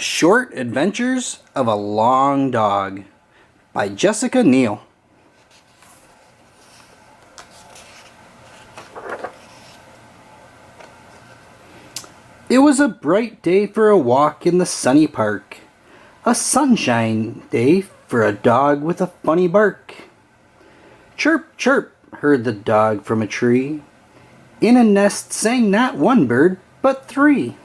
Short Adventures of a Long Dog by Jessica Neal. It was a bright day for a walk in the sunny park. A sunshine day for a dog with a funny bark. Chirp, chirp, heard the dog from a tree. In a nest sang not one bird, but three.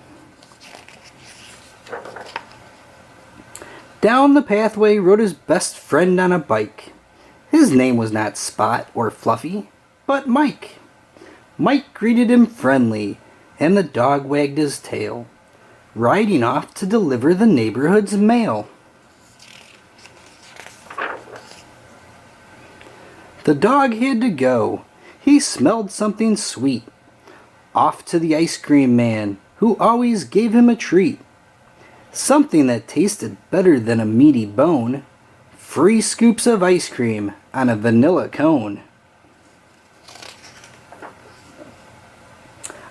Down the pathway rode his best friend on a bike. His name was not Spot or Fluffy, but Mike. Mike greeted him friendly, and the dog wagged his tail, riding off to deliver the neighborhood's mail. The dog had to go. He smelled something sweet. Off to the ice cream man, who always gave him a treat. Something that tasted better than a meaty bone. Free scoops of ice cream on a vanilla cone.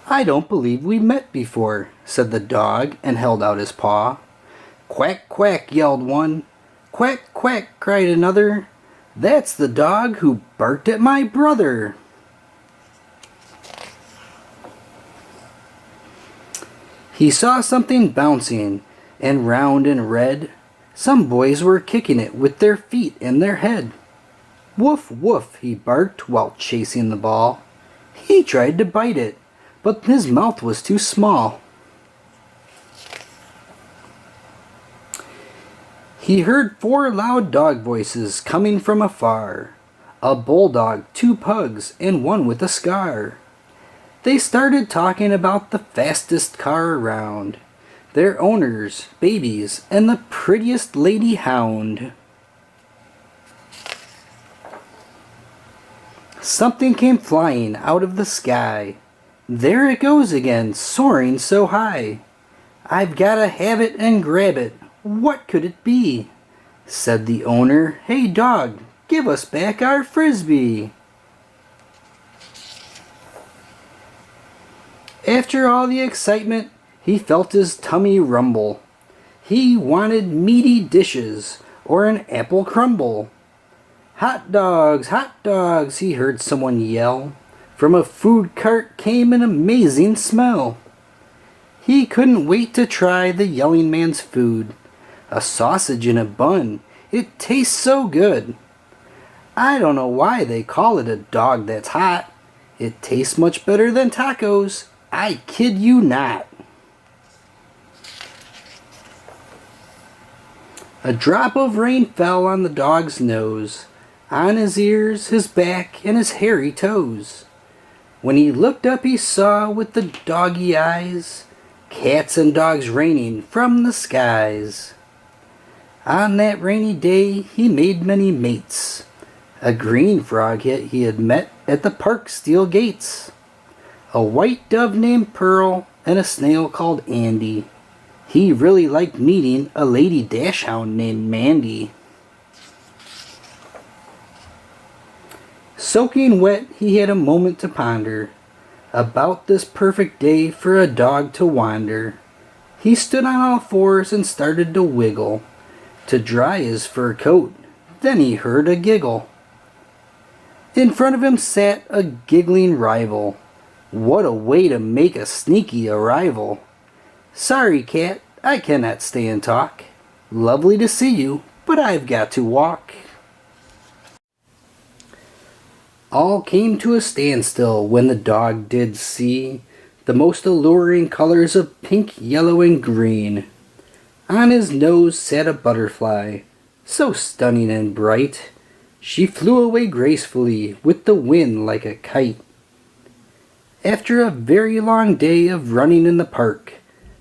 "I don't believe we met before," said the dog, and held out his paw. "Quack, quack," yelled one. "Quack, quack," cried another. "That's the dog who barked at my brother." He saw something bouncing and round and red. Some boys were kicking it with their feet and their head. "Woof, woof," he barked while chasing the ball. He tried to bite it, but his mouth was too small. He heard 4 loud dog voices coming from afar. A bulldog, 2 pugs, and 1 with a scar. They started talking about the fastest car around, their owners, babies, and the prettiest lady hound. Something came flying out of the sky. "There it goes again, soaring so high. I've gotta have it and grab it. What could it be?" Said the owner, "Hey dog, give us back our frisbee." After all the excitement, he felt his tummy rumble. He wanted meaty dishes or an apple crumble. Hot dogs, he heard someone yell. From a food cart came an amazing smell. He couldn't wait to try the yelling man's food. A sausage in a bun, it tastes so good. I don't know why they call it a dog that's hot. It tastes much better than tacos, I kid you not. A drop of rain fell on the dog's nose, on his ears, his back, and his hairy toes. When he looked up he saw with the doggy eyes cats and dogs raining from the skies. On that rainy day he made many mates. A green frog he had met at the park steel gates. A white dove named Pearl and a snail called Andy. He really liked meeting a lady dachshund named Mandy. Soaking wet, he had a moment to ponder about this perfect day for a dog to wander. He stood on all 4s and started to wiggle to dry his fur coat. Then he heard a giggle. In front of him sat a giggling rival. What a way to make a sneaky arrival. "Sorry, cat, I cannot stay and talk. Lovely to see you, but I've got to walk." All came to a standstill when the dog did see the most alluring colors of pink, yellow, and green. On his nose sat a butterfly, so stunning and bright. She flew away gracefully with the wind like a kite. After a very long day of running in the park,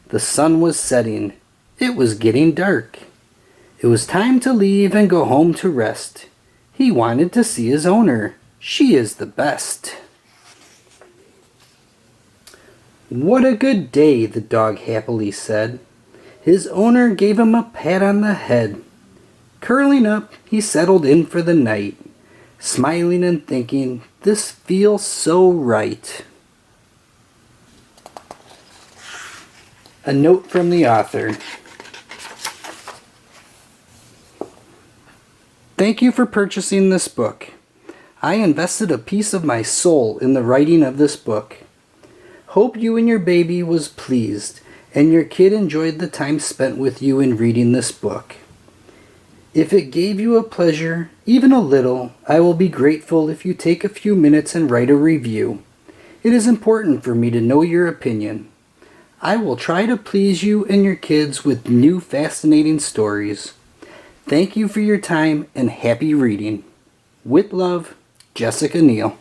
the sun was setting. It was getting dark. It was time to leave and go home to rest. He wanted to see his owner. She is the best. "What a good day," the dog happily said. His owner gave him a pat on the head. Curling up, he settled in for the night, smiling and thinking, "This feels so right." A note from the author. Thank you for purchasing this book. I invested a piece of my soul in the writing of this book. Hope you and your baby was pleased and your kid enjoyed the time spent with you in reading this book. If it gave you a pleasure, even a little, I will be grateful if you take a few minutes and write a review. It is important for me to know your opinion. I will try to please you and your kids with new fascinating stories. Thank you for your time and happy reading. With love, Jessica Neal.